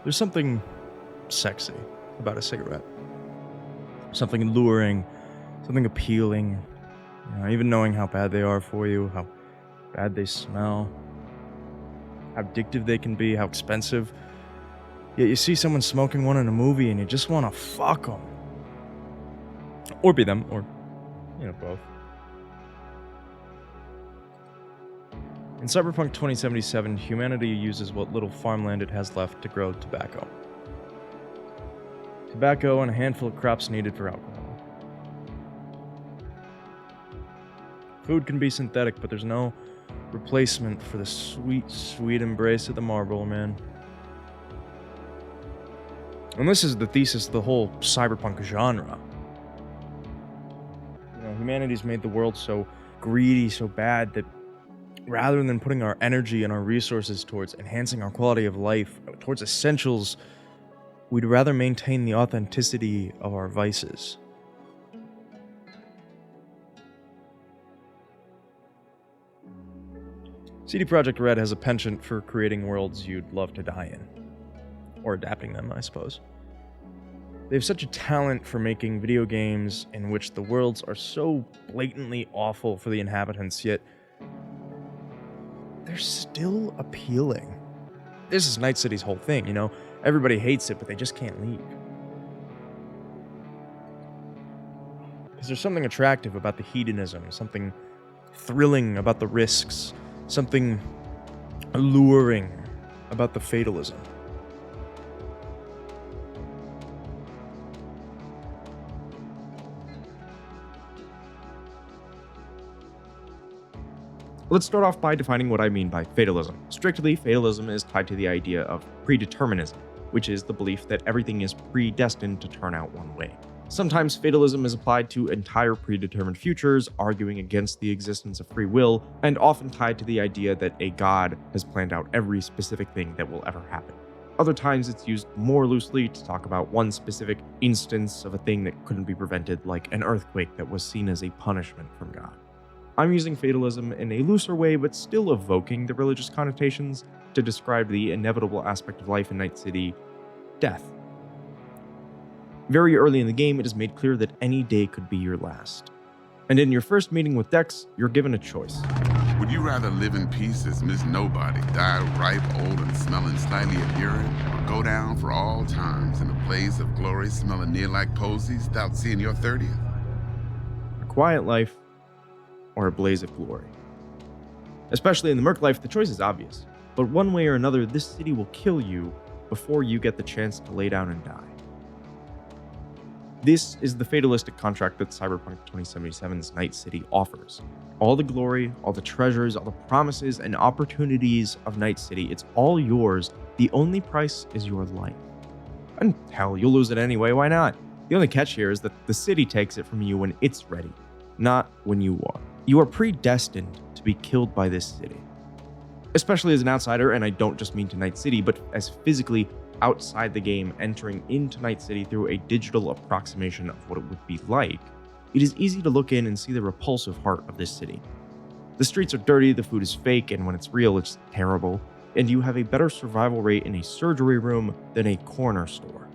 There's something sexy about a cigarette. Something alluring, something appealing. Even knowing how bad they are for you, how bad they smell, how addictive they can be, how expensive. Yet you see someone smoking one in a movie and you just want to fuck them. Or be them, or, both. In Cyberpunk 2077, humanity uses what little farmland it has left to grow tobacco. Tobacco and a handful of crops needed for alcohol. Food can be synthetic, but there's no replacement for the sweet, sweet embrace of the marble, man. And this is the thesis of the whole cyberpunk genre. Humanity's made the world so greedy, so bad, that rather than putting our energy and our resources towards enhancing our quality of life, towards essentials, we'd rather maintain the authenticity of our vices. CD Projekt Red has a penchant for creating worlds you'd love to die in. Or adapting them, I suppose. They have such a talent for making video games in which the worlds are so blatantly awful for the inhabitants, yet they're still appealing. This is Night City's whole thing, Everybody hates it, but they just can't leave. Because there's something attractive about the hedonism, something thrilling about the risks, something alluring about the fatalism. Let's start off by defining what I mean by fatalism. Strictly, fatalism is tied to the idea of predeterminism, which is the belief that everything is predestined to turn out one way. Sometimes fatalism is applied to entire predetermined futures, arguing against the existence of free will, and often tied to the idea that a god has planned out every specific thing that will ever happen. Other times it's used more loosely to talk about one specific instance of a thing that couldn't be prevented, like an earthquake that was seen as a punishment from God. I'm using fatalism in a looser way, but still evoking the religious connotations to describe the inevitable aspect of life in Night City, death. Very early in the game, it is made clear that any day could be your last. And in your first meeting with Dex, you're given a choice. Would you rather live in peace as Miss Nobody, die ripe, old, and smelling slightly of urine, or go down for all times in a blaze of glory smelling near like posies without seeing your 30th? A quiet life, or a blaze of glory. Especially in the Merc life, the choice is obvious. But one way or another, this city will kill you before you get the chance to lay down and die. This is the fatalistic contract that Cyberpunk 2077's Night City offers. All the glory, all the treasures, all the promises and opportunities of Night City, it's all yours. The only price is your life. And hell, you'll lose it anyway, why not? The only catch here is that the city takes it from you when it's ready, not when you are. You are predestined to be killed by this city. Especially as an outsider, and I don't just mean to Night City, but as physically outside the game, entering into Night City through a digital approximation of what it would be like, it is easy to look in and see the repulsive heart of this city. The streets are dirty, the food is fake, and when it's real, it's terrible, and you have a better survival rate in a surgery room than a corner store.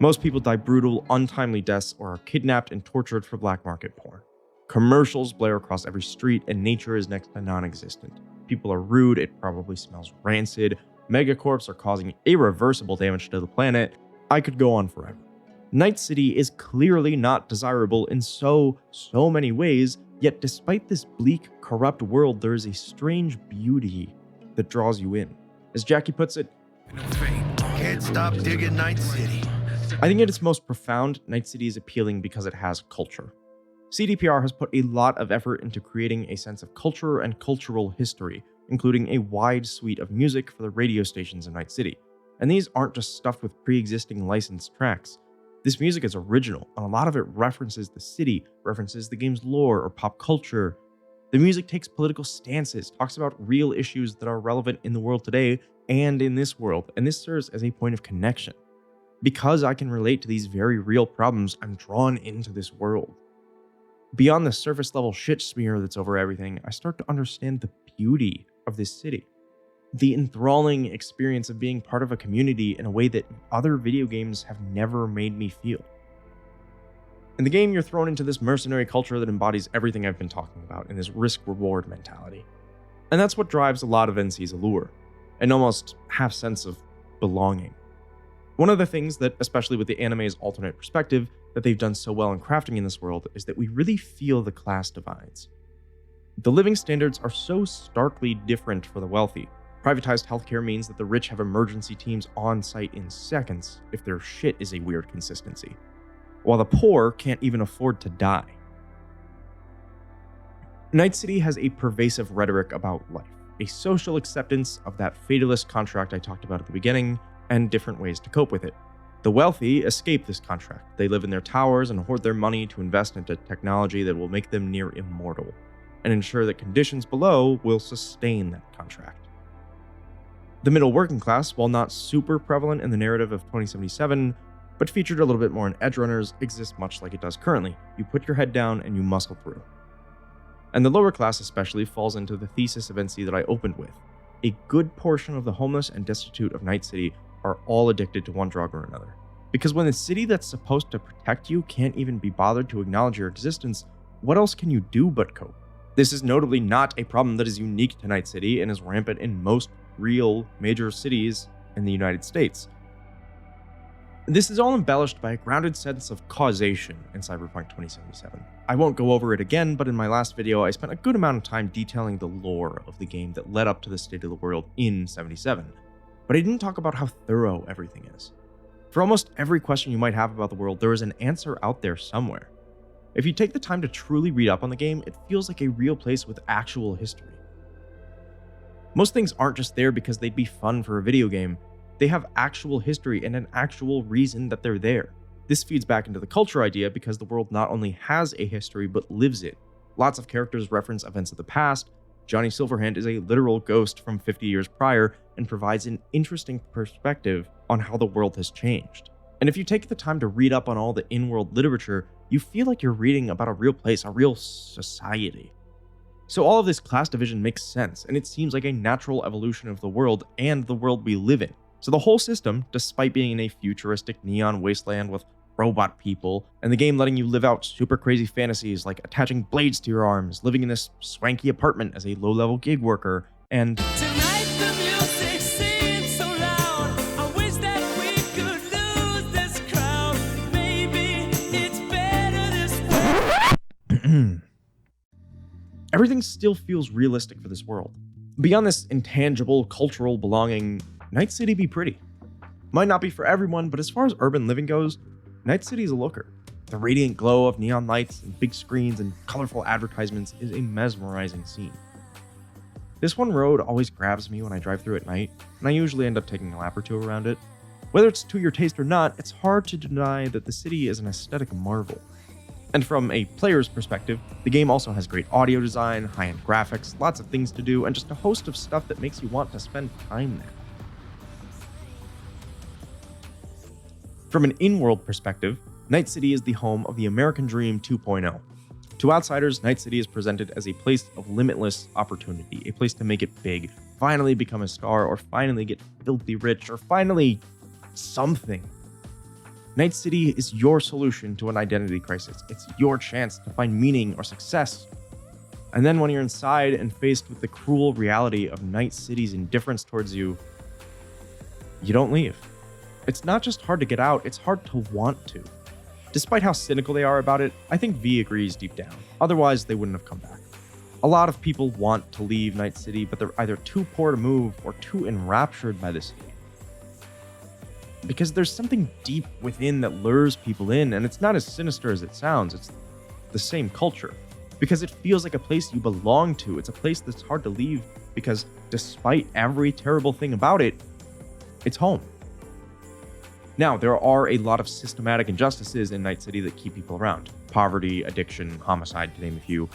Most people die brutal, untimely deaths or are kidnapped and tortured for black market porn. Commercials blare across every street, and nature is next to non-existent. People are rude, it probably smells rancid, megacorps are causing irreversible damage to the planet. I could go on forever. Night City is clearly not desirable in so many ways, yet despite this bleak, corrupt world, there is a strange beauty that draws you in. As Jackie puts it, can't stop digging Night City. I think at its most profound, Night City is appealing because it has culture. CDPR has put a lot of effort into creating a sense of culture and cultural history, including a wide suite of music for the radio stations in Night City. And these aren't just stuffed with pre-existing licensed tracks. This music is original, and a lot of it references the city, references the game's lore or pop culture. The music takes political stances, talks about real issues that are relevant in the world today and in this world, and this serves as a point of connection. Because I can relate to these very real problems, I'm drawn into this world. Beyond the surface level shit smear that's over everything, I start to understand the beauty of this city. the enthralling experience of being part of a community in a way that other video games have never made me feel. In the game, you're thrown into this mercenary culture that embodies everything I've been talking about in this risk-reward mentality. And that's what drives a lot of NC's allure, an almost half sense of belonging. One of the things that, especially with the anime's alternate perspective, that they've done so well in crafting in this world is that we really feel the class divides. The living standards are so starkly different for the wealthy. Privatized healthcare means that the rich have emergency teams on site in seconds if their shit is a weird consistency, while the poor can't even afford to die. Night City has a pervasive rhetoric about life, a social acceptance of that fatalist contract I talked about at the beginning, and different ways to cope with it. The wealthy escape this contract. They live in their towers and hoard their money to invest into technology that will make them near immortal, and ensure that conditions below will sustain that contract. The middle working class, while not super prevalent in the narrative of 2077, but featured a little bit more in Edgerunners, exists much like it does currently. You put your head down and you muscle through. And the lower class especially falls into the thesis of NC that I opened with. A good portion of the homeless and destitute of Night City are all addicted to one drug or another. Because when the city that's supposed to protect you can't even be bothered to acknowledge your existence, what else can you do but cope? This is notably not a problem that is unique to Night City and is rampant in most real major cities in the United States. This is all embellished by a grounded sense of causation in Cyberpunk 2077. I won't go over it again, but in my last video I spent a good amount of time detailing the lore of the game that led up to the state of the world in 77. But I didn't talk about how thorough everything is. For almost every question you might have about the world, there is an answer out there somewhere. If you take the time to truly read up on the game, it feels like a real place with actual history. Most things aren't just there because they'd be fun for a video game. They have actual history and an actual reason that they're there. This feeds back into the culture idea because the world not only has a history but lives it. Lots of characters reference events of the past. Johnny Silverhand is a literal ghost from 50 years prior and provides an interesting perspective on how the world has changed. And if you take the time to read up on all the in-world literature, you feel like you're reading about a real place, a real society. So all of this class division makes sense, and it seems like a natural evolution of the world and the world we live in. So the whole system, despite being in a futuristic neon wasteland with robot people, and the game letting you live out super crazy fantasies like attaching blades to your arms, living in this swanky apartment as a low-level gig worker, and Tonight the music seems so loud. I wish that we could lose this crowd. Maybe it's better this way. everything still feels realistic for this world. Beyond this intangible cultural belonging, Night City be pretty. Might not be for everyone, but as far as urban living goes, Night City is a looker. The radiant glow of neon lights and big screens and colorful advertisements is a mesmerizing scene. This one road always grabs me when I drive through at night, and I usually end up taking a lap or two around it. Whether it's to your taste or not, it's hard to deny that the city is an aesthetic marvel. And from a player's perspective, the game also has great audio design, high-end graphics, lots of things to do, and just a host of stuff that makes you want to spend time there. From an in-world perspective, Night City is the home of the American Dream 2.0. To outsiders, Night City is presented as a place of limitless opportunity, a place to make it big, finally become a star, or finally get filthy rich, or finally something. Night City is your solution to an identity crisis. It's your chance to find meaning or success. And then when you're inside and faced with the cruel reality of Night City's indifference towards you, you don't leave. It's not just hard to get out, it's hard to want to. Despite how cynical they are about it, I think V agrees deep down. Otherwise, they wouldn't have come back. A lot of people want to leave Night City, but they're either too poor to move or too enraptured by the city. Because there's something deep within that lures people in, and it's not as sinister as it sounds. It's the same culture. Because it feels like a place you belong to. It's a place that's hard to leave because despite every terrible thing about it, it's home. Now, there are a lot of systematic injustices in Night City that keep people around. Poverty, addiction, homicide, to name a few.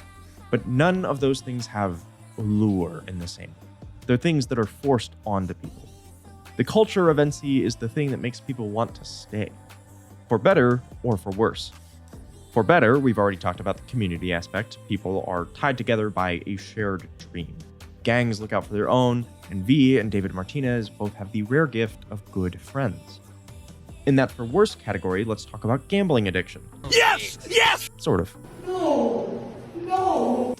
But none of those things have lure in the same way. They're things that are forced onto people. The culture of NC is the thing that makes people want to stay. For better or for worse. For better, we've already talked about the community aspect. People are tied together by a shared dream. Gangs look out for their own, and V and David Martinez both have the rare gift of good friends. In that for worse category, let's talk about gambling addiction. Yes! Yes! Sort of. No!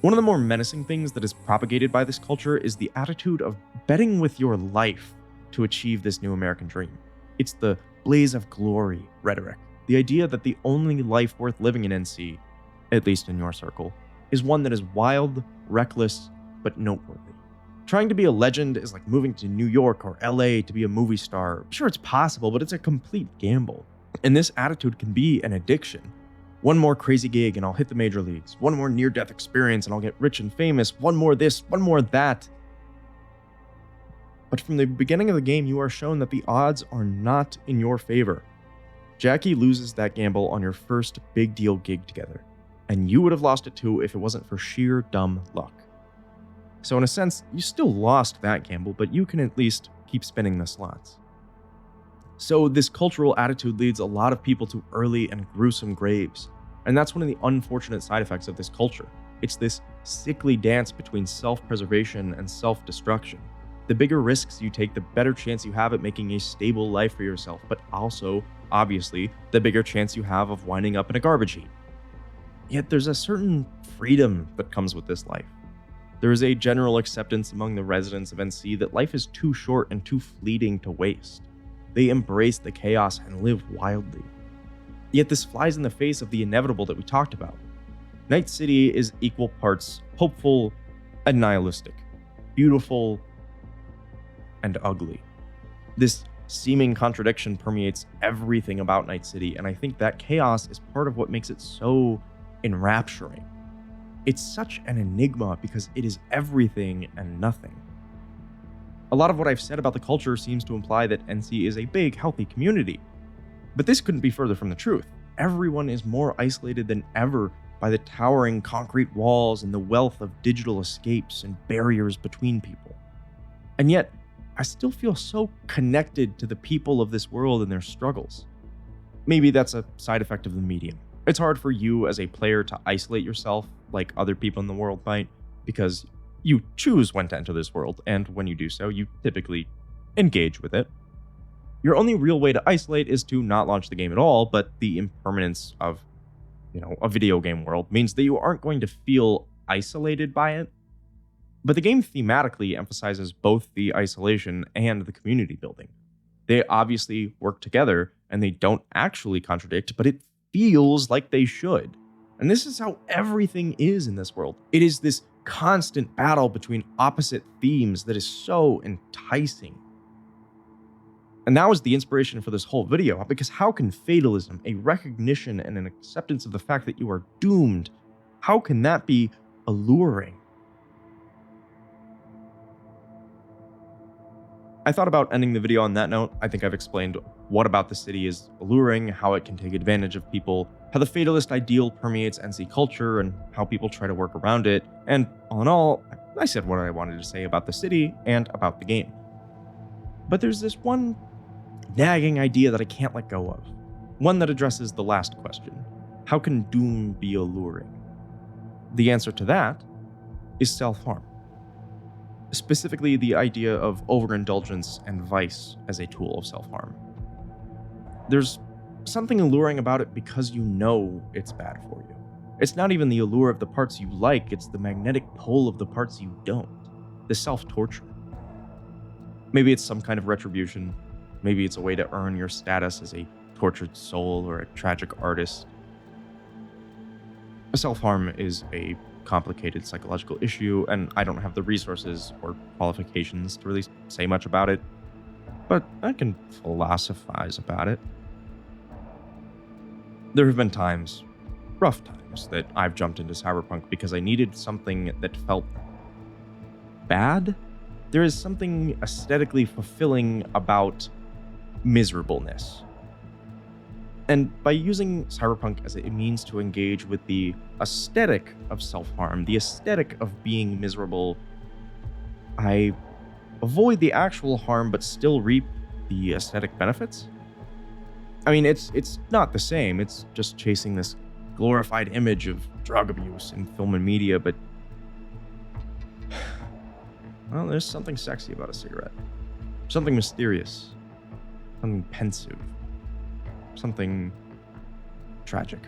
One of the more menacing things that is propagated by this culture is the attitude of betting with your life to achieve this new American dream. It's the blaze of glory rhetoric. The idea that the only life worth living in NC, at least in your circle, is one that is wild, reckless, but noteworthy. Trying to be a legend is like moving to New York or LA to be a movie star. Sure, it's possible, but it's a complete gamble. And this attitude can be an addiction. One more crazy gig and I'll hit the major leagues. One more near-death experience and I'll get rich and famous. One more this, one more that. But from the beginning of the game, you are shown that the odds are not in your favor. Jackie loses that gamble on your first big deal gig together, and you would have lost it too if it wasn't for sheer dumb luck. So in a sense, you still lost that gamble, but you can at least keep spinning the slots. So this cultural attitude leads a lot of people to early and gruesome graves, and that's one of the unfortunate side effects of this culture. It's this sickly dance between self-preservation and self-destruction. The bigger risks you take, the better chance you have at making a stable life for yourself, but also, obviously, the bigger chance you have of winding up in a garbage heap. Yet there's a certain freedom that comes with this life. There is a general acceptance among the residents of NC that life is too short and too fleeting to waste. They embrace the chaos and live wildly. Yet this flies in the face of the inevitable that we talked about. Night City is equal parts hopeful and nihilistic, beautiful and ugly. This seeming contradiction permeates everything about Night City, and I think that chaos is part of what makes it so enrapturing. It's such an enigma because it is everything and nothing. A lot of what I've said about the culture seems to imply that NC is a big, healthy community. But this couldn't be further from the truth. Everyone is more isolated than ever by the towering concrete walls and the wealth of digital escapes and barriers between people. And yet, I still feel so connected to the people of this world and their struggles. Maybe that's a side effect of the medium. It's hard for you as a player to isolate yourself like other people in the world might, because you choose when to enter this world, and when you do so, you typically engage with it. Your only real way to isolate is to not launch the game at all, but the impermanence of, a video game world means that you aren't going to feel isolated by it. But the game thematically emphasizes both the isolation and the community building. They obviously work together, and they don't actually contradict, but it feels like they should. And this is how everything is in this world. It is this constant battle between opposite themes that is so enticing. And that was the inspiration for this whole video, because how can fatalism, a recognition and an acceptance of the fact that you are doomed, how can that be alluring? I thought about ending the video on that note. I think I've explained what about the city is alluring, how it can take advantage of people, how the fatalist ideal permeates NC culture, and how people try to work around it. And all in all, I said what I wanted to say about the city and about the game. But there's this one nagging idea that I can't let go of. One that addresses the last question. How can doom be alluring? The answer to that is self-harm. Specifically, the idea of overindulgence and vice as a tool of self-harm. There's something alluring about it because you know it's bad for you. It's not even the allure of the parts you like, it's the magnetic pull of the parts you don't. The self-torture. Maybe it's some kind of retribution. Maybe it's a way to earn your status as a tortured soul or a tragic artist. Self-harm is a complicated psychological issue, and I don't have the resources or qualifications to really say much about it, but I can philosophize about it. There have been times, rough times, that I've jumped into Cyberpunk because I needed something that felt bad. There is something aesthetically fulfilling about miserableness. And by using Cyberpunk as a means to engage with the aesthetic of self-harm, the aesthetic of being miserable, I avoid the actual harm but still reap the aesthetic benefits. I mean, it's not the same. It's just chasing this glorified image of drug abuse in film and media, but Well, there's something sexy about a cigarette. Something mysterious. Something pensive. Something tragic.